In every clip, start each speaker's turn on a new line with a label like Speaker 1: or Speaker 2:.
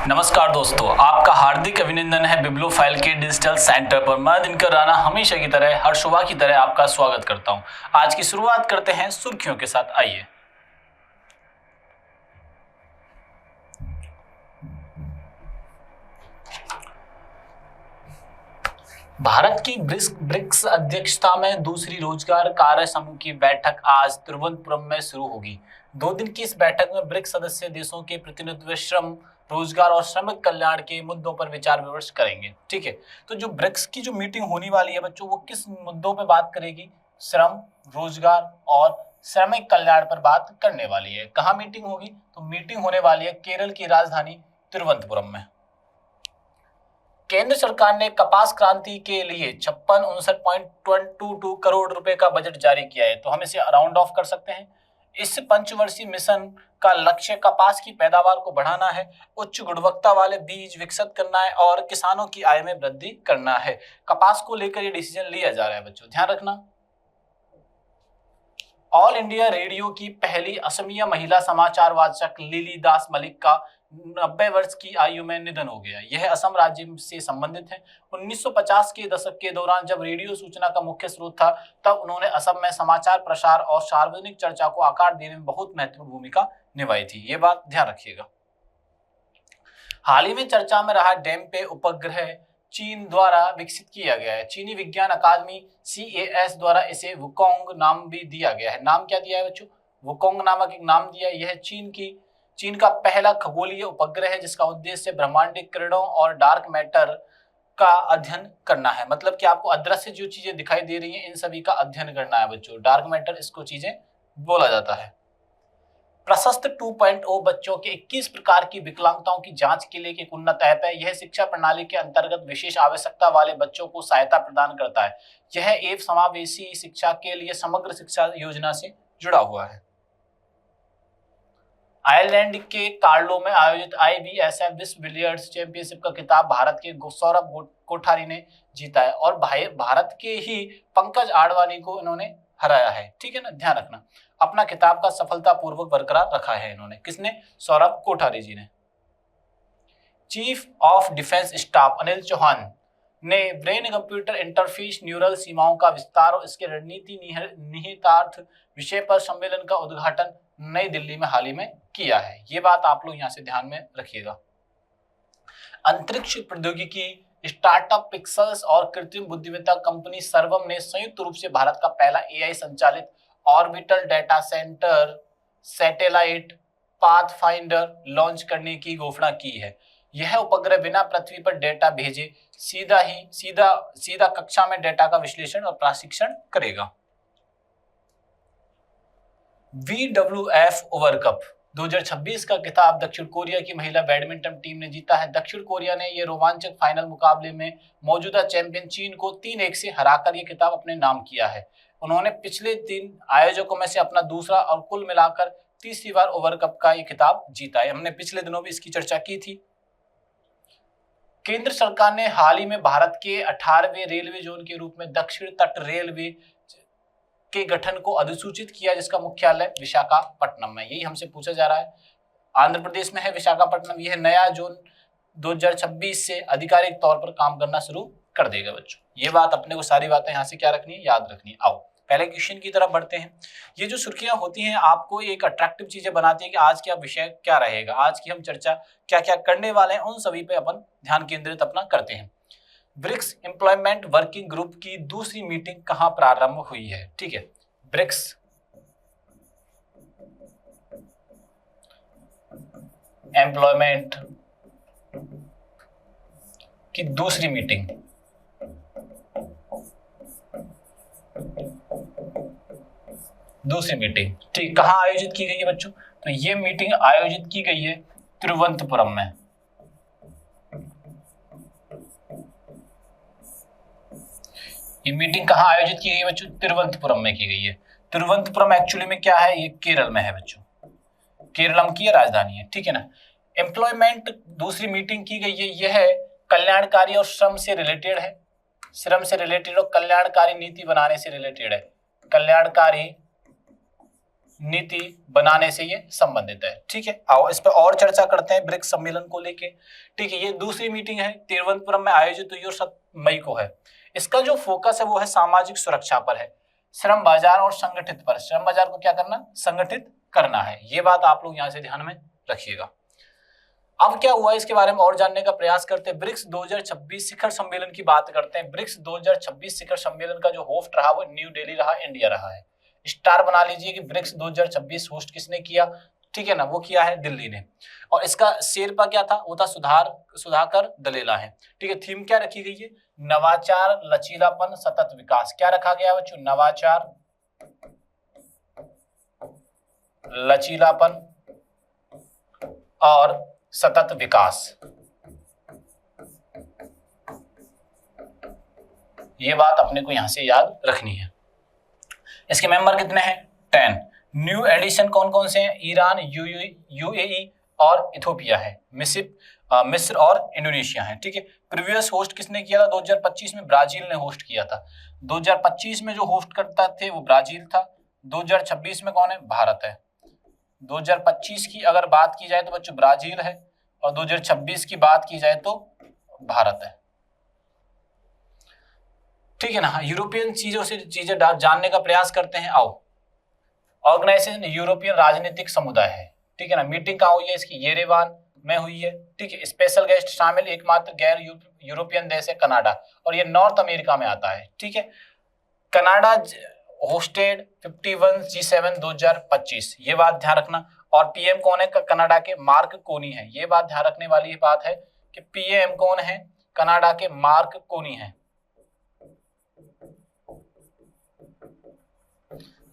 Speaker 1: नमस्कार दोस्तों, आपका हार्दिक अभिनंदन है बिब्लोफाइल के डिजिटल सेंटर पर। मैं दिनकर राणा हमेशा की तरह हर सुबह की तरह आपका स्वागत करता हूं। आज की शुरुआत करते हैं सुर्खियों के साथ। आइए। भारत की ब्रिक्स अध्यक्षता में दूसरी रोजगार कार्य समूह की बैठक आज तिरुवनंतपुरम में शुरू होगी। 2 दिन की इस बैठक में ब्रिक्स सदस्य देशों के प्रतिनिधि श्रम, रोजगार और श्रमिक कल्याण के मुद्दों पर विचार विमर्श करेंगे। ठीक है, तो जो ब्रिक्स की जो मीटिंग होने वाली है बच्चों, वो किस मुद्दों पर बात करेगी? श्रम, रोजगार और श्रमिक कल्याण पर बात करने वाली है। कहाँ मीटिंग होगी? तो मीटिंग होने वाली है केरल की राजधानी तिरुवनंतपुरम में। केंद्र सरकार ने कपास क्रांति के लिए 5659.22 करोड़ रुपए का बजट जारी किया है। तो हम इसे राउंड ऑफ कर सकते हैं। इस पंचवर्षीय मिशन का लक्ष्य कपास की पैदावार को बढ़ाना है, उच्च गुणवत्ता वाले बीज विकसित करना है और किसानों की आय में वृद्धि करना है। कपास को लेकर ये डिसीजन लिया जा रहा है बच्चों, ध्यान रखना। ऑल इंडिया रेडियो की पहली असमिया महिला समाचार वाचक लिली दास मलिक का 90 वर्ष की आयु में निधन हो गया। यह असम राज्य से संबंधित है। 1950 के दशक के दौरान जब रेडियो सूचना का मुख्य स्रोत था, तब उन्होंने असम में समाचार प्रसार और सार्वजनिक चर्चा को आकार देने में बहुत महत्वपूर्ण भूमिका निभाई थी। ये बात ध्यान रखिएगा। हाल ही में चर्चा में रहा डैम पे उपग्रह चीन द्वारा विकसित किया गया है। चीनी विज्ञान अकादमी CAS द्वारा इसे वुकोंग नाम भी दिया गया है। नाम क्या दिया है बच्चों? वुकोंग नामक एक नाम दिया। यह चीन का पहला खगोलीय उपग्रह है जिसका उद्देश्य ब्रह्मांडिक किरणों और डार्क मैटर का अध्ययन करना है। मतलब कि आपको अदृश्य जो चीजें दिखाई दे रही हैं, इन सभी का अध्ययन करना है बच्चों। डार्क मैटर इसको चीजें बोला जाता है। प्रशस्त 2.0 बच्चों के 21 प्रकार की विकलांगताओं की जांच के लिए एक उन्नत ऐप है। यह शिक्षा प्रणाली के अंतर्गत विशेष आवश्यकता वाले बच्चों को सहायता प्रदान करता है। यह ऐप समावेशी शिक्षा के लिए समग्र शिक्षा योजना से जुड़ा हुआ है। आयरलैंड के कार्लो में आयोजित IBSF विश्व बिलियर्ड्स चैंपियनशिप का खिताब भारत के सौरभ कोठारी ने जीता है और भारत के ही पंकज आडवाणी को इन्होंने हराया है। ठीक है ना, ध्यान रखना। अपना खिताब का सफलतापूर्वक बरकरार रखा है इन्होंने। किसने? सौरभ कोठारी जी ने। Chief of defence staff Anil Chauhan ने ब्रेन कंप्यूटर इंटरफेस न्यूरल सीमाओं का विस्तार और इसके रणनीति निहितार्थ विषय पर सम्मेलन का उद्घाटन नई दिल्ली में हाल ही में किया है। ये बात आप लोग यहां से ध्यान में रखिएगा। अंतरिक्ष प्रौद्योगिकी स्टार्टअप पिक्सल्स और कृत्रिम बुद्धिमत्ता कंपनी सर्वम ने संयुक्त रूप से भारत का पहला AI संचालित orbital data centre satellite pathfinder launch करने की घोषणा की है। यह उपग्रह बिना पृथ्वी पर डेटा भेजे सीधा कक्षा में डेटा का विश्लेषण और प्रशिक्षण करेगा। WWF ओवर कप 2026 का खिताब दक्षिण कोरिया की महिला बैडमिंटन टीम ने जीता है। दक्षिण कोरिया ने ये रोमांचक फाइनल मुकाबले में मौजूदा चैंपियन चीन को 3-1 से हराकर ये खिताब अपने नाम किया है। उन्होंने पिछले 3 आयोजकों में से अपना दूसरा और कुल मिलाकर तीसरी बार ओवर कप का ये खिताब जीता है। हमने पिछले दिनों भी इसकी चर्चा की थी। केंद्र सरकार ने हाल ही में भारत के 18वें रेलवे जोन के रूप में दक्षिण तट रेलवे के गठन को अधिसूचित किया, जिसका मुख्यालय विशाखापट्टनम में। यही हमसे पूछा जा रहा है। आंध्र प्रदेश में है विशाखापट्टनम। यह नया जोन 2026 से आधिकारिक तौर पर काम करना शुरू कर देगा बच्चों। ये बात अपने को सारी बातें यहाँ से क्या रखनी है, याद रखनी है। आओ पहले क्वेश्चन की तरफ बढ़ते हैं। ये जो सुर्खियां होती हैं आपको एक अट्रैक्टिव चीजें बनाती है कि आज का विषय क्या रहेगा, आज की हम चर्चा क्या क्या करने वाले हैं, उन सभी पे अपन ध्यान केंद्रित अपना करते हैं। ब्रिक्स एम्प्लॉयमेंट वर्किंग ग्रुप की दूसरी मीटिंग कहां प्रारंभ हुई है? ठीक है, ब्रिक्स एम्प्लॉयमेंट की दूसरी मीटिंग ठीक कहां आयोजित की गई है बच्चों? तो ये मीटिंग आयोजित की गई है तिरुवनंतपुरम में। ये मीटिंग कहां आयोजित की गई है बच्चों? तिरुवनंतपुरम में की गई है। तिरुवनंतपुरम एक्चुअली में क्या है? ये केरल में है बच्चों। केरलम की राजधानी है। ठीक है ना। एम्प्लॉयमेंट दूसरी मीटिंग की गई है। यह कल्याणकारी और श्रम से रिलेटेड है। श्रम से रिलेटेड और कल्याणकारी नीति बनाने से रिलेटेड है। कल्याणकारी नीति बनाने से ये संबंधित है। ठीक है, आओ इस पर और चर्चा करते हैं ब्रिक्स सम्मेलन को लेके। ठीक है, ये दूसरी मीटिंग है, तिरुवनंतपुरम में आयोजित हुई और 7 मई को है। इसका जो फोकस है वो है सामाजिक सुरक्षा पर है, श्रम बाजार और संगठित पर। श्रम बाजार को क्या करना, संगठित करना है। ये बात आप लोग यहाँ से ध्यान में रखिएगा। अब क्या हुआ इसके बारे में और जानने का प्रयास करते हैं। ब्रिक्स 2026 शिखर सम्मेलन की बात करते हैं। ब्रिक्स 2026 शिखर सम्मेलन का जो होस्ट रहा वो न्यू दिल्ली रहा, इंडिया रहा है। स्टार बना लीजिए कि ब्रिक्स 2026 होस्ट किसने किया, ठीक है ना, वो किया है दिल्ली ने। और इसका शेरपा क्या था, वो था सुधाकर दलेला है। ठीक है, थीम क्या रखी गई है, नवाचार, लचीलापन, सतत विकास। क्या रखा गया बच्चों, नवाचार, लचीलापन और सतत विकास। ये बात अपने को यहां से याद रखनी है। इसके मेंबर कितने हैं, 10। न्यू एडिशन कौन कौन से हैं, ईरान, यूएई और इथोपिया है। मिस्र और इंडोनेशिया है। ठीक है, प्रीवियस होस्ट किसने किया था, 2025 में ब्राजील ने होस्ट किया था। 2025 में जो होस्ट करता थे वो ब्राजील था, 2026 में कौन है, भारत है। 2025 की अगर बात की जाए तो बच्चों ब्राजील है, और 2026 की बात की जाए तो भारत है। ठीक है ना, यूरोपियन चीजों से चीजें जानने का प्रयास करते हैं। आओ, ऑर्गेनाइजेशन यूरोपियन राजनीतिक समुदाय है। ठीक है ना, मीटिंग कहाँ हुई है इसकी, येरेवान में हुई है। ठीक है, स्पेशल गेस्ट शामिल एकमात्र गैर यूरोपियन देश है कनाडा, और ये नॉर्थ अमेरिका में आता है। ठीक है, कनाडा होस्टेड 51 G7 2025, ये बात ध्यान रखना। और पीएम कौन है कनाडा के, मार्क कोनी है। ये बात ध्यान रखने वाली बात है कि पीएम कौन है, कनाडा के मार्क कोनी है।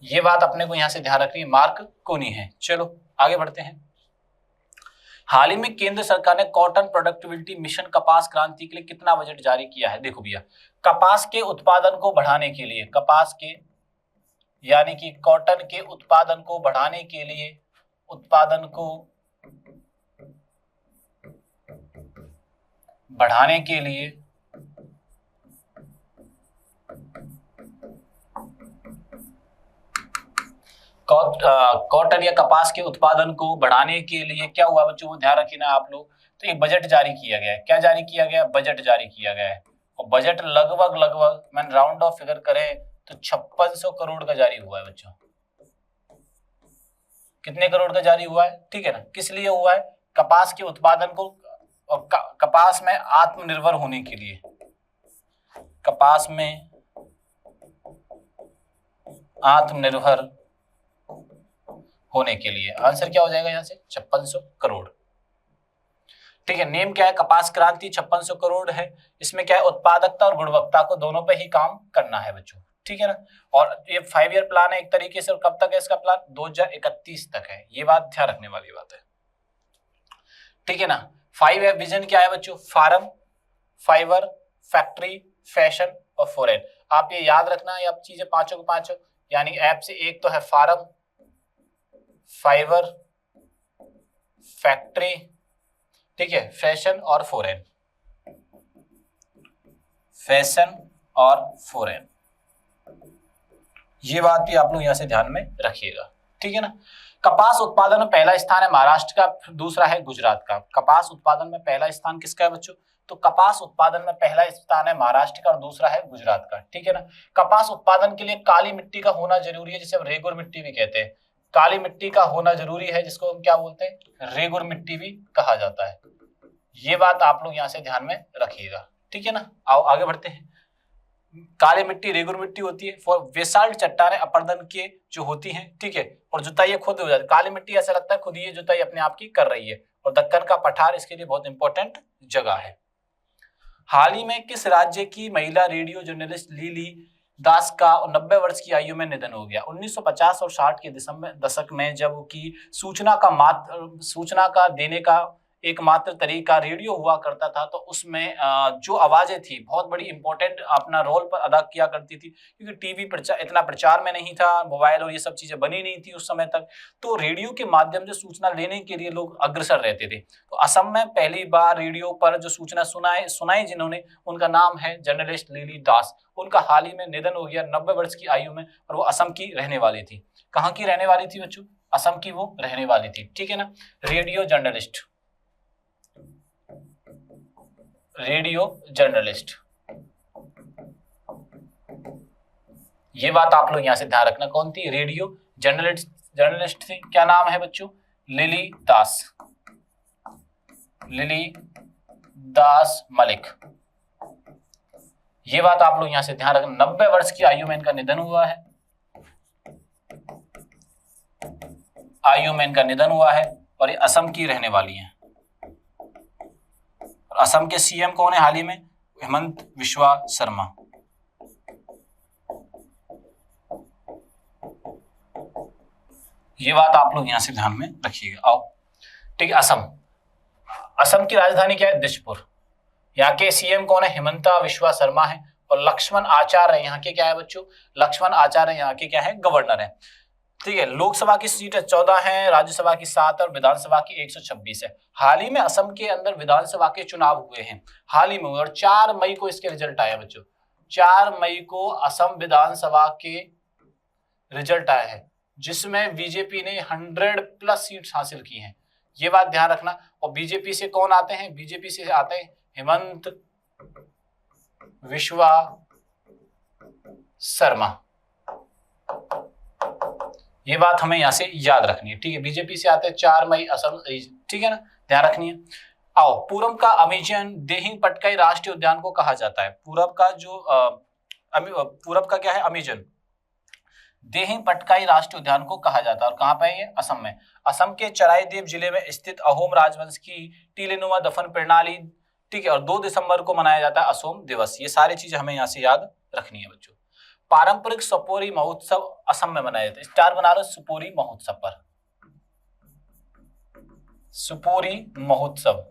Speaker 1: ये बात अपने को यहां से ध्यान रखनी है, मार्क कोनी है। चलो आगे बढ़ते हैं। हाल ही में केंद्र सरकार ने कॉटन प्रोडक्टिविटी मिशन कपास क्रांति के लिए कितना बजट जारी किया है। देखो भैया, कपास के उत्पादन को बढ़ाने के लिए, कपास के यानी कि कॉटन के उत्पादन को बढ़ाने के लिए, उत्पादन को बढ़ाने के लिए कॉटन या कपास के उत्पादन को बढ़ाने के लिए क्या हुआ बच्चों, वो ध्यान रखना आप लोग। तो एक बजट जारी किया गया है। क्या जारी किया गया, बजट जारी किया गया है। और बजट लगभग मैंने राउंड ऑफ फिगर करें तो 5600 करोड़ का जारी हुआ है बच्चों। कितने करोड़ का जारी हुआ है, ठीक है ना। किस लिए हुआ है, कपास के उत्पादन को और कपास में आत्मनिर्भर होने के लिए, कपास में आत्मनिर्भर होने के लिए। आंसर क्या हो जाएगा यहाँ से, 5600 करोड़। ठीक है, नेम क्या है, कपास क्रांति 5600 करोड़ है। इसमें क्या है, उत्पादकता और गुणवत्ता को दोनों पे ही काम करना है बच्चों, ठीक है ना। और ये 5 ईयर प्लान है एक तरीके से। और कब तक है इसका प्लान, 2031 तक है। ये बात ध्यान रखने वाली बात है, ठीक है ना। 5 विजन क्या है बच्चों, फार्म, फाइबर, फैक्ट्री, फैशन और फॉरेन। आप ये याद रखना, ये आप चीजें पांचों के पांचों, यानी ऐप से एक तो है फार्म, फाइबर, फैक्ट्री, ठीक है, फैशन और फॉरेन, फैशन और फॉरेन। ये बात भी आप लोग यहां से ध्यान में रखिएगा, ठीक है ना। कपास उत्पादन में पहला स्थान है महाराष्ट्र का, दूसरा है गुजरात का। कपास उत्पादन में पहला स्थान किसका है बच्चों, तो कपास उत्पादन में पहला स्थान है महाराष्ट्र का और दूसरा है गुजरात का, ठीक है ना। कपास उत्पादन के लिए काली मिट्टी का होना जरूरी है, जिसे हम रेगुर मिट्टी भी कहते हैं। काली मिट्टी का होना जरूरी है, जिसको हम क्या बोलते हैं, रेगुर मिट्टी भी कहा जाता है। ये बात आप लोग यहां से ध्यान में रखिएगा, ठीक है ना। आओ आगे बढ़ते हैं। काली मिट्टी रेगुर मिट्टी होती है। फॉर बेसाल्ट चट्टानें अपरदन के जो होती हैं, ठीक है, और जुताई खुद हो जाती है। काली मिट्टी ऐसा लगता है खुद ये जुताई अपने आप की कर रही है। और दक्कन का पठार इसके लिए बहुत इंपॉर्टेंट जगह है। हाल ही में किस राज्य की महिला रेडियो जर्नलिस्ट लिली दास का 90 वर्ष की आयु में निधन हो गया। 1950 और 60 के दशक में जब की सूचना का देने का एकमात्र तरीका रेडियो हुआ करता था, तो उसमें जो आवाजें थी बहुत बड़ी इंपॉर्टेंट अपना रोल पर अदा किया करती थी, क्योंकि टीवी इतना प्रचार में नहीं था, मोबाइल और ये सब चीजें बनी नहीं थी उस समय तक। तो रेडियो के माध्यम से सूचना लेने के लिए लोग अग्रसर रहते थे। तो असम में पहली बार रेडियो पर जो सूचना सुनाई जिन्होंने, उनका नाम है जर्नलिस्ट लिली दास। उनका हाल ही में निधन हो गया 90 वर्ष की आयु में, और वो असम की रहने वाली थी। कहाँ की रहने वाली थी बच्चों? असम की वो रहने वाली थी, ठीक है ना। रेडियो जर्नलिस्ट, रेडियो जर्नलिस्ट, ये बात आप लोग यहां से ध्यान रखना, कौन थी? रेडियो जर्नलिस्ट, जर्नलिस्ट थी। क्या नाम है बच्चों? लिली दास, लिली दास मलिक। ये बात आप लोग यहां से ध्यान रखना। 90 वर्ष की आयु में इनका निधन हुआ है, आयु में इनका निधन हुआ है, और ये असम की रहने वाली हैं। और असम के सीएम कौन है हाल ही में? हेमंत बिस्वा शर्मा। ये बात आप लोग यहां से ध्यान में रखिएगा। आओ, ठीक है। असम, असम की राजधानी क्या है? दिसपुर। यहाँ के सीएम कौन है? हिमंता बिस्वा शर्मा है। और लक्ष्मण आचार्य यहाँ के क्या है बच्चों? लक्ष्मण आचार्य यहाँ के क्या है? गवर्नर है, ठीक है। लोकसभा की सीट 14 है, राज्यसभा की 7 और विधानसभा की 126 है। हाल ही में असम के अंदर विधानसभा के चुनाव हुए हैं, हाल ही में हुए, और 4 मई को इसके रिजल्ट आया बच्चों। 4 मई को असम विधानसभा के रिजल्ट आए हैं, जिसमें बीजेपी ने 100+ सीट्स हासिल की हैं, ये बात ध्यान रखना। और बीजेपी से कौन आते हैं? बीजेपी से आते हैं हेमंत बिस्वा शर्मा। ये बात हमें यहां से याद रखनी है, ठीक है। बीजेपी से आते हैं 4 मई असम, ठीक है ना, ध्यान रखनी है। आओ, पूरब का अमेजन देहिंग पटकाई राष्ट्रीय उद्यान को कहा जाता है। पूरब का जो पूरब का क्या है? अमेजन देहिंग पटकाई राष्ट्रीय उद्यान को कहा जाता है। और कहां पे है ये? असम में। असम के चराईदेव जिले में स्थित अहोम राजवंश की टीलेनुमा दफन प्रणाली, ठीक है। और 2 दिसंबर को मनाया जाता है असोम दिवस। ये सारी चीजें हमें यहाँ से याद रखनी है बच्चों। पारंपरिक सपोरी महोत्सव असम में मनाया जाता है। स्टार बना लो सपोरी महोत्सव पर, सपोरी महोत्सव,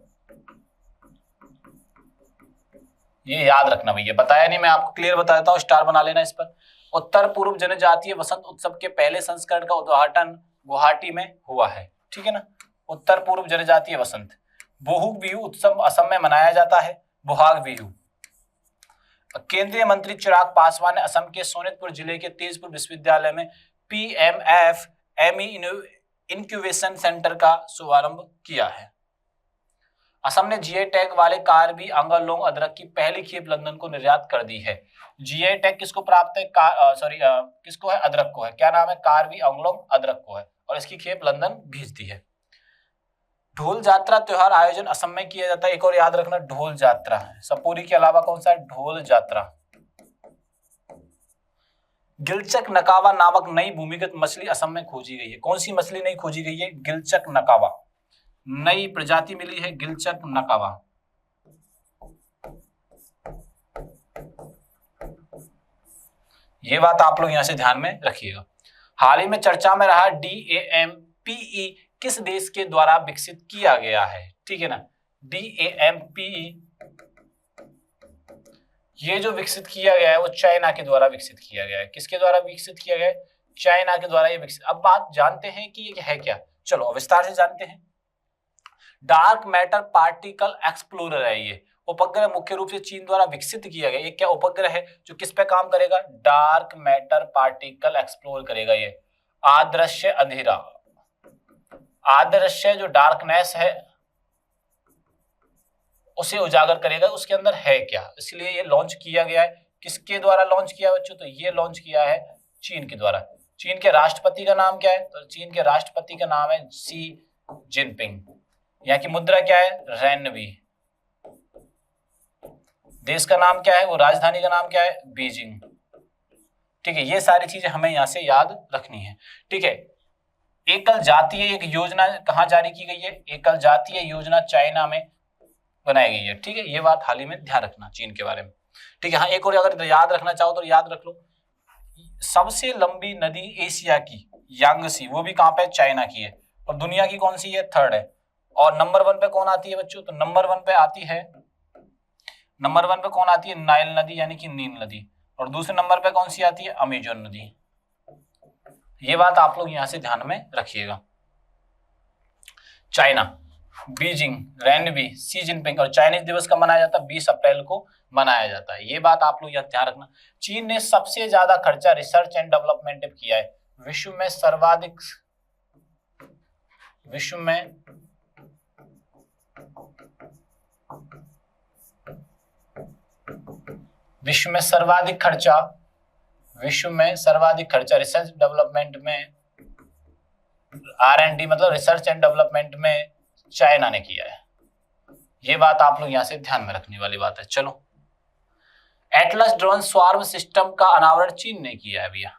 Speaker 1: ये याद रखना भैया। बताया नहीं, मैं आपको क्लियर बता देता हूँ, स्टार बना लेना इस पर। उत्तर पूर्व जनजातीय वसंत उत्सव के पहले संस्करण का उद्घाटन गुवाहाटी में हुआ है, ठीक है ना। उत्तर पूर्व जनजातीय वसंत। बोहुग बिहू उत्सव असम में मनाया जाता है, बोहाग बिहू। केंद्रीय मंत्री चिराग पासवान ने असम के सोनितपुर जिले के तेजपुर विश्वविद्यालय में PMFME इनक्यूबेशन सेंटर का शुभारंभ किया है। असम ने जीआई टैग वाले कार्बी आंगलोंग अदरक की पहली खेप लंदन को निर्यात कर दी है। जीआई टैग किसको प्राप्त है? किसको है? अदरक को है। क्या नाम है? कार्बी आंगलोंग अदरक को है, और इसकी खेप लंदन भेज दी है। ढोल जात्रा त्योहार आयोजन असम में किया जाता है। एक और याद रखना, ढोल जात्रा है। सपोरी के अलावा कौन सा है? ढोल जात्रा। गिलचक नकावा नामक नई भूमिगत मछली असम में खोजी गई है। कौन सी मछली नई खोजी गई है? गिलचक नकावा, नई प्रजाति मिली है गिलचक नकावा। ये बात आप लोग यहां से ध्यान में रखिएगा। हाल ही में चर्चा में रहा DAMPE किस देश के द्वारा विकसित किया गया है, ठीक है ना। DAMPE ये जो विकसित किया गया है वो चाइना के द्वारा विकसित किया गया है। किसके द्वारा विकसित किया गया है? चाइना के द्वारा ये विकसित। अब बात जानते हैं कि ये है क्या, चलो विस्तार से जानते हैं। डार्क मैटर पार्टिकल एक्सप्लोरर है ये उपग्रह, मुख्य रूप से चीन द्वारा विकसित किया गया। ये क्या उपग्रह है जो किस पे काम करेगा? डार्क मैटर पार्टिकल एक्सप्लोर करेगा। ये अदृश्य अंधेरा, अदृश्य जो डार्कनेस है उसे उजागर करेगा, उसके अंदर है क्या, इसलिए ये लॉन्च किया गया है। किसके द्वारा लॉन्च किया बच्चों? तो ये लॉन्च किया है चीन के द्वारा। चीन के राष्ट्रपति का नाम क्या है? तो चीन के राष्ट्रपति का नाम है शी जिनपिंग। यहाँ की मुद्रा क्या है? रेनबी। देश का नाम क्या है? वो राजधानी का नाम क्या है? बीजिंग। ठीक है, ये सारी चीजें हमें यहाँ से याद रखनी है। ठीक है, एकल जातीय एक योजना कहाँ जारी की गई है? एकल जातीय योजना चाइना में बनाई गई है। ठीक है, ये बात हाल ही में ध्यान रखना चीन के बारे में। ठीक है, हाँ एक और अगर याद रखना चाहो तो याद रख लो, सबसे लंबी नदी एशिया की यांगसी, वो भी कहाँ पे? चाइना की है। और दुनिया की कौन सी है? 3rd है। और नंबर 1 पे कौन आती है बच्चों? तो नंबर 1 पे आती है, नंबर 1 पे कौन आती है? नाइल नदी यानी कि नील नदी। और दूसरे नंबर पे कौन सी आती है? अमेजन नदी। ये बात आप लोग यहां से ध्यान में रखिएगा। चाइना, बीजिंग, रेनबी, शी जिनपिंग। और चाइनीज दिवस कब मनाया जाता है? 20 अप्रैल को मनाया जाता है। ये बात आप लोग यहाँ ध्यान रखना। चीन ने सबसे ज्यादा खर्चा रिसर्च एंड डेवलपमेंट पे किया है। विश्व में सर्वाधिक खर्चा रिसर्च डेवलपमेंट में, R&D मतलब रिसर्च एंड डेवलपमेंट में चाइना ने किया है। ये बात आप लोग यहां से ध्यान में रखने वाली बात है। चलो, एटलस ड्रोन स्वार्म सिस्टम का अनावरण चीन ने किया है भैया।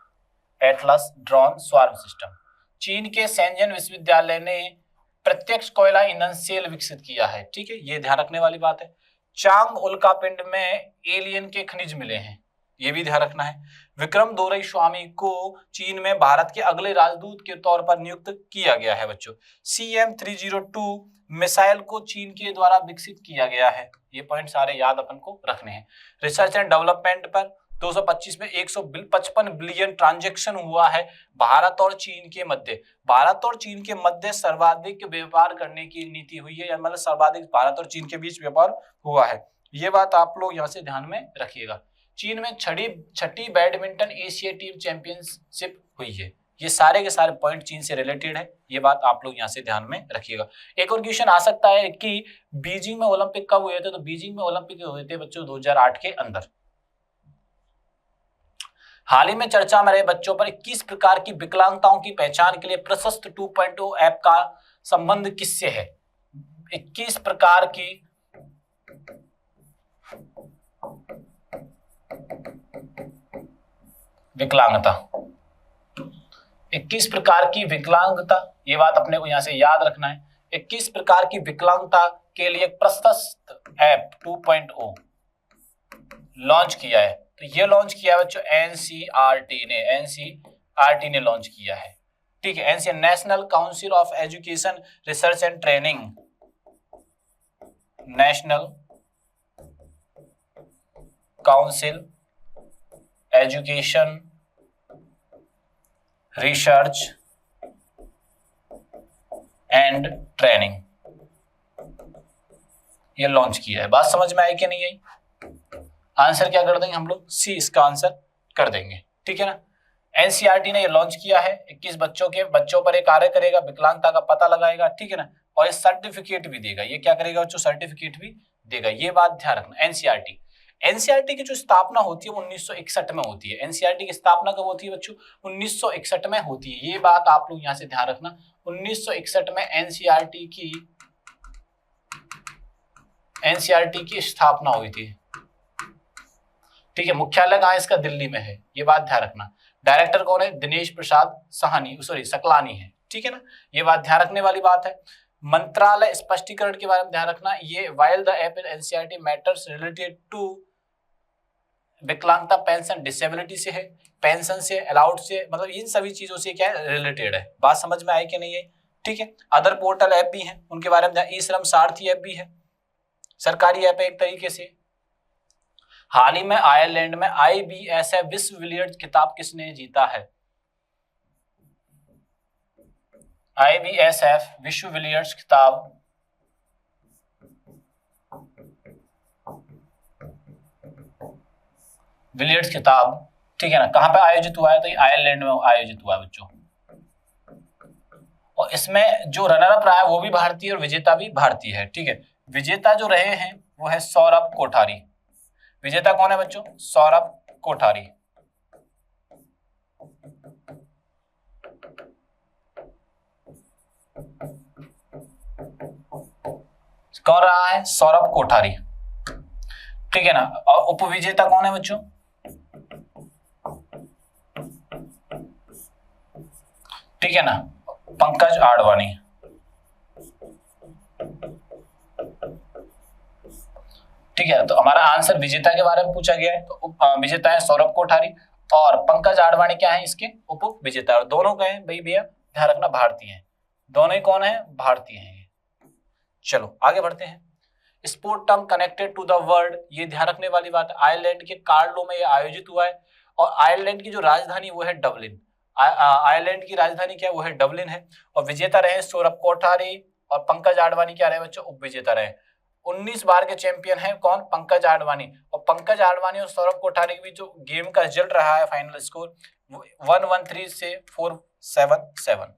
Speaker 1: एटलस ड्रोन स्वार्म सिस्टम चीन के शेंजन विश्वविद्यालय ने प्रत्यक्ष कोयला ईंधन सेल विकसित किया है। ठीक है, ये ध्यान रखने वाली बात है। चांग उल्कापिंड में एलियन के खनिज मिले हैं, ये भी ध्यान रखना है। विक्रम दोरईस्वामी को चीन में भारत के अगले राजदूत के तौर पर नियुक्त किया गया है बच्चों। CM-302 मिसाइल को चीन के द्वारा विकसित किया गया है। ये पॉइंट सारे याद अपन को रखने हैं। रिसर्च एंड डेवलपमेंट पर 225 में 155 बिलियन ट्रांजैक्शन हुआ है भारत और चीन के मध्य। भारत और चीन के मध्य सर्वाधिक व्यापार करने की नीति हुई है, या मतलब सर्वाधिक भारत और चीन के बीच व्यापार हुआ है। ये बात आप लोग यहाँ से ध्यान में रखिएगा। चीन में छठी बैडमिंटन एशिया टीम चैंपियनशिप हुई है। ये सारे के सारे पॉइंट चीन से रिलेटेड है, ये बात आप लोग यहाँ से ध्यान में रखिएगा। एक और क्वेश्चन आ सकता है कि बीजिंग में ओलंपिक कब हुए थे, तो बीजिंग में ओलंपिक हुए थे बच्चों 2008 के अंदर। हाल ही में चर्चा में रहे बच्चों पर 21 प्रकार की विकलांगताओं की पहचान के लिए प्रशस्त 2.0 ऐप का संबंध किससे है? 21 प्रकार की विकलांगता, 21 प्रकार की विकलांगता, ये बात अपने को यहां से याद रखना है। 21 प्रकार की विकलांगता के लिए प्रशस्त ऐप 2.0 लॉन्च किया है। तो ये लॉन्च किया है बच्चों एनसीईआरटी ने लॉन्च किया है। ठीक है, N C E national council of education research and training, national council education research and training, ये लॉन्च किया है। बात समझ में आई कि नहीं आई? आंसर क्या कर देंगे हम लोग? सी इसका आंसर कर देंगे। ठीक है ना। एनसीईआरटी ने ये लॉन्च किया है। 21 बच्चों पर ये कार्य करेगा, विकलांगता का पता लगाएगा। ठीक है ना, और ये सर्टिफिकेट भी देगा। ये क्या करेगा बच्चों? सर्टिफिकेट भी देगा। ये बात ध्यान रखना। एनसीईआरटी की जो स्थापना होती है वो 1961 में होती है। एनसीईआरटी की स्थापना कब होती है बच्चों? 1961 में होती है। ये बात आप लोग यहां से ध्यान रखना। 1961 में एनसीईआरटी की स्थापना हुई थी। ठीक है, मुख्यालय कहां है इसका? दिल्ली में है। ये बात ध्यान रखना। डायरेक्टर कौन है? दिनेश प्रसाद सकलानी है। ठीक है ना, ये बात ध्यान रखने वाली बात है। मंत्रालय स्पष्टीकरण के बारे में ध्यान रखना। ये while the app in NCERT matters related to विकलांगता पेंशन डिसेबिलिटी से है, पेंशन से, अलाउड से, मतलब इन सभी चीजों से क्या है? रिलेटेड है। बात समझ में आई कि नहीं है? ठीक है, अदर पोर्टल ऐप भी है, उनके बारे में। ई श्रम सारथी ऐप भी है, सरकारी ऐप है एक तरीके से। हाल ही में आयरलैंड में IBSF विश्व बिलियर्ड्स खिताब किसने जीता है? IBSF विश्व बिलियर्ड्स खिताब ठीक है ना, कहां पे आयोजित हुआ है? तो ये आयरलैंड में आयोजित हुआ है बच्चों। और इसमें जो रनर अप रहा है वो भी भारतीय और विजेता भी भारतीय है। ठीक है, विजेता जो रहे हैं वो है सौरभ कोठारी। विजेता कौन है बच्चों? सौरभ कोठारी। कौन रहा है? सौरभ कोठारी। ठीक है ना। और उपविजेता कौन है बच्चों? ठीक है ना, पंकज आडवाणी। ठीक है, तो हमारा आंसर विजेता के बारे में पूछा गया है। तो विजेता है सौरभ कोठारी और पंकज आडवाणी क्या है इसके? उप विजेता। और दोनों क्या है भाई भैया? ध्यान रखना, भारतीय हैं दोनों ही। कौन है? भारतीय हैं। चलो आगे बढ़ते हैं। Sport term connected to the world, ये ध्यान रखने वाली बात है। आयरलैंड के कार्लो में ये आयोजित हुआ है और आयरलैंड की जो राजधानी वो है डबलिन। आयरलैंड की राजधानी क्या है? वो है डबलिन है। और विजेता रहे सौरभ कोठारी और पंकज आडवाणी क्या रहे बच्चों? उप विजेता रहे। 19 बार के चैंपियन है कौन? पंकज आडवाणी। और पंकज आडवाणी और सौरभ कोठारी के बीच जो गेम का रिजल्ट रहा है, फाइनल स्कोर 113 से 477।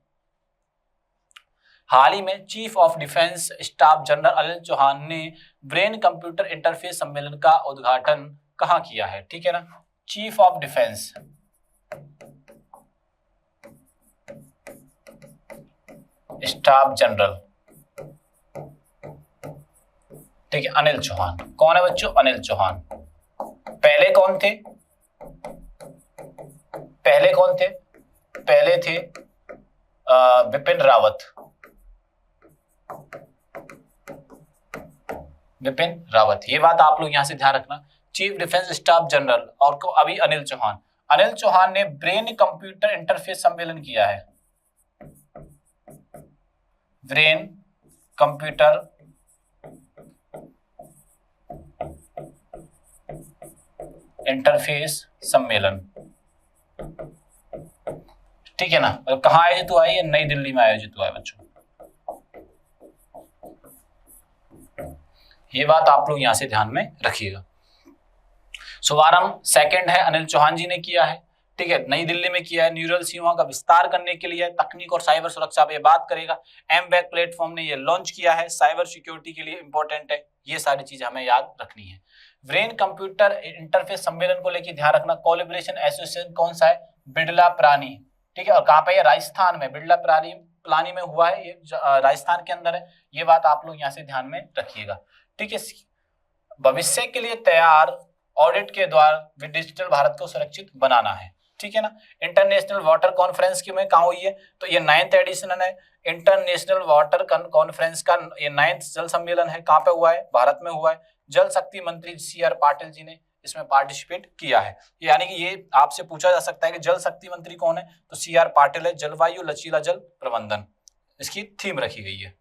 Speaker 1: हाल ही में chief of defence staff general Anil Chauhan ने ब्रेन कंप्यूटर इंटरफेस सम्मेलन का उद्घाटन कहाँ किया है? ठीक है ना, chief of defence staff general, ठीक है, अनिल चौहान। कौन है बच्चों? अनिल चौहान। पहले कौन थे? पहले थे बिपिन रावत। ये बात आप लोग यहां से ध्यान रखना, चीफ डिफेंस स्टाफ जनरल, और अभी अनिल चौहान। अनिल चौहान ने ब्रेन कंप्यूटर इंटरफेस सम्मेलन किया है, ब्रेन कंप्यूटर इंटरफेस सम्मेलन, ठीक है ना। कहाँ आयोजित हुआ है? नई दिल्ली में आयोजित हुआ है बच्चों। ये बात आप लोग यहां से ध्यान में रखिएगा। शुभारंभ सेकंड है अनिल चौहान जी ने किया है, ठीक है, नई दिल्ली में किया है। न्यूरल सीमा का विस्तार करने के लिए तकनीक और साइबर सुरक्षा पे बात करेगा। एमबैक प्लेटफॉर्म ने ये लॉन्च किया है, साइबर सिक्योरिटी के लिए इंपॉर्टेंट है। ये सारी चीजें हमें याद रखनी है। ब्रेन कंप्यूटर इंटरफेस सम्मेलन को लेकर ध्यान रखना, कोलैबोरेशन एसोसिएशन कौन सा है? बिड़ला प्राणी, ठीक है। और कहाँ पे? राजस्थान में, बिड़ला प्राणी में हुआ है, ये राजस्थान के अंदर है। ये बात आप लोग यहाँ से ध्यान में रखिएगा, ठीक है। भविष्य के लिए तैयार ऑडिट के द्वारा डिजिटल भारत को सुरक्षित बनाना है, ठीक है ना। इंटरनेशनल वाटर कॉन्फ्रेंस की में कहाँ हुई है? तो ये 9th एडिशन है इंटरनेशनल वाटर कॉन्फ्रेंस का, ये 9th जल सम्मेलन है। कहाँ पे हुआ है? भारत में हुआ है। जल शक्ति मंत्री CR पाटिल जी ने इसमें पार्टिसिपेट किया है। यानी कि ये आपसे पूछा जा सकता है कि जल शक्ति मंत्री कौन है? तो CR पाटिल है। जलवायु लचीला जल प्रबंधन इसकी थीम रखी गई है।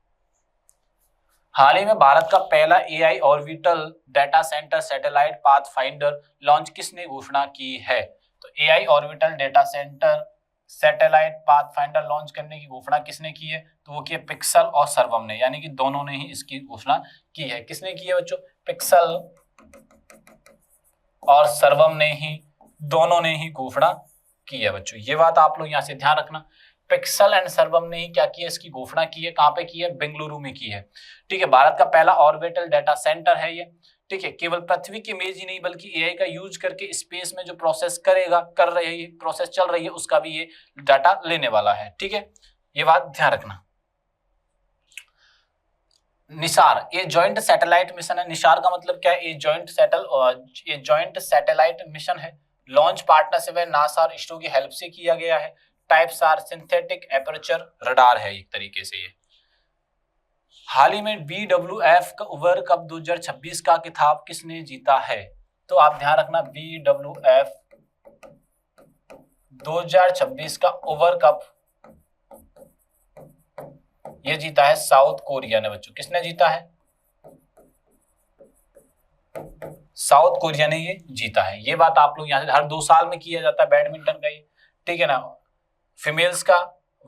Speaker 1: हाल ही में भारत का पहला AI orbital data centre satellite pathfinder launch किसने घोषणा की है? तो AI orbital data centre satellite pathfinder launch करने की घोषणा किसने की है? तो वो की है पिक्सल और सर्वम ने, यानी कि दोनों ने ही इसकी घोषणा की है। किसने की है बच्चों? पिक्सल और सर्वम ने ही, दोनों ने ही घोषणा की है बच्चों। ये बात आप लोग यहाँ से ध्यान रखना, पिक्सल एंड सर्वम ने ही क्या की है? इसकी घोषणा की है। कहाँ पे की है? बेंगलुरु में की है, ठीक है। भारत का पहला ऑर्बिटल डेटा सेंटर है ये, ठीक है। केवल पृथ्वी की इमेज ही नहीं बल्कि AI का यूज करके स्पेस में जो प्रोसेस प्रोसेस चल रही है उसका भी ये डाटा लेने वाला है, ठीक है। ये बात ध्यान रखना। निसार, ये जॉइंट सैटेलाइट मिशन है। निसार का मतलब क्या है? ये जॉइंट सैटेलाइट मिशन है। लॉन्च पार्टनरशिप है नासा और इसरो की हेल्प से किया गया है। Types are synthetic aperture radar है एक तरीके से ये। हाल ही में BWF वर्ल्ड कप 2026 का खिताब किसने जीता है? तो आप ध्यान रखना, BWF 2026 का ओवर कप ये जीता है साउथ कोरिया ने बच्चों। किसने जीता है? साउथ कोरिया ने ये जीता है। ये बात आप लोग यहाँ से, हर 2 साल में किया जाता है बैडमिंटन का ये, ठीक है ना। फीमेल्स का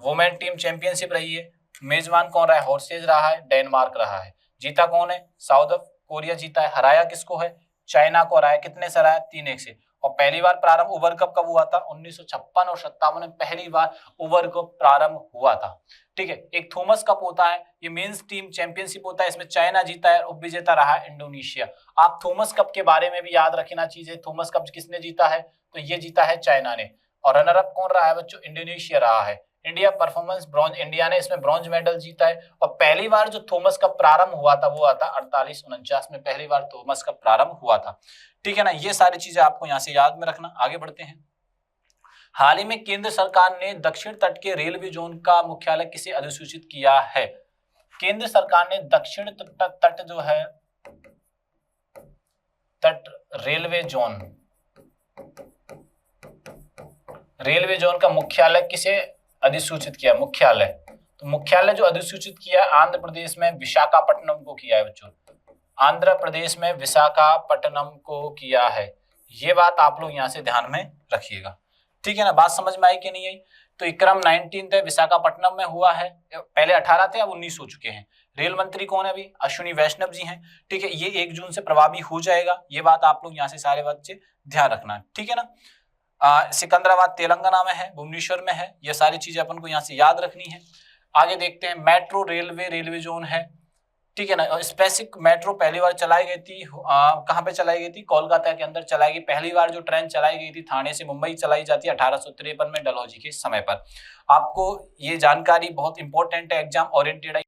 Speaker 1: वुमेन टीम चैंपियनशिप रही है। मेजबान कौन रहा है? हॉर्सेज रहा है, डेनमार्क रहा है। जीता कौन है? साउथ कोरिया जीता है। हराया किसको है? चाइना को हराया। कितने से हराया? 3-1 से। और पहली बार प्रारंभ ओवर कप कब हुआ था? 1956 और 57 में पहली बार ओवर कप प्रारंभ हुआ था, ठीक है। एक थॉमस कप होता है, ये मेंस टीम चैंपियनशिप होता है, इसमें चाइना जीता है, उप विजेता रहा है इंडोनेशिया। आप थॉमस कप के बारे में भी याद रखना चीजें। थॉमस कप किसने जीता है? तो ये जीता है चाइना ने। और रनर अप कौन रहा है बच्चों? इंडोनेशिया रहा है। इंडिया परफॉर्मेंस ब्रॉन्ज, इंडिया ने इसमें ब्रॉन्ज मेडल जीता है। और पहली बार जो थॉमस कप प्रारंभ हुआ था वो हुआ था 48-49 में, पहली बार थॉमस कप प्रारंभ हुआ था, ठीक है ना। ये सारी चीजें आपको यहाँ से याद में रखना। आगे बढ़ते हैं। हाल ही में केंद्र सरकार ने दक्षिण तट के रेलवे जोन का मुख्यालय किसे अधिसूचित किया है? केंद्र सरकार ने दक्षिण तट जो है, तट रेलवे जोन का मुख्यालय किसे अधिसूचित किया? मुख्यालय, तो मुख्यालय जो अधिसूचित किया आंध्र प्रदेश में विशाखापट्टनम को किया है बच्चों। आंध्र प्रदेश में विशाखापट्टनम को किया है। ये बात आप लोग यहाँ से ध्यान में रखिएगा, ठीक है ना। बात समझ में आई कि नहीं आई? तो ये क्रम 19 है, विशाखापट्टनम में हुआ है। पहले 18 थे, अब 19 हो चुके हैं। रेल मंत्री कौन है अभी? अश्विनी वैष्णव जी हैं, ठीक है। ये 1 जून से प्रभावी हो जाएगा। ये बात आप लोग यहाँ से सारे बच्चे ध्यान रखना, ठीक है ना। सिकंदराबाद तेलंगाना में है, भुवनेश्वर में है। ये सारी चीजें अपन को यहाँ से याद रखनी है। आगे देखते हैं मेट्रो रेलवे जोन है, ठीक है ना। स्पेसिफिक मेट्रो पहली बार चलाई गई थी, कहाँ पे चलाई गई थी? कोलकाता के अंदर चलाई गई। पहली बार जो ट्रेन चलाई गई थी थाने से मुंबई चलाई जाती है 1853 में डलहौजी के समय पर। आपको ये जानकारी बहुत इंपॉर्टेंट है, एग्जाम ओरिएंटेड है।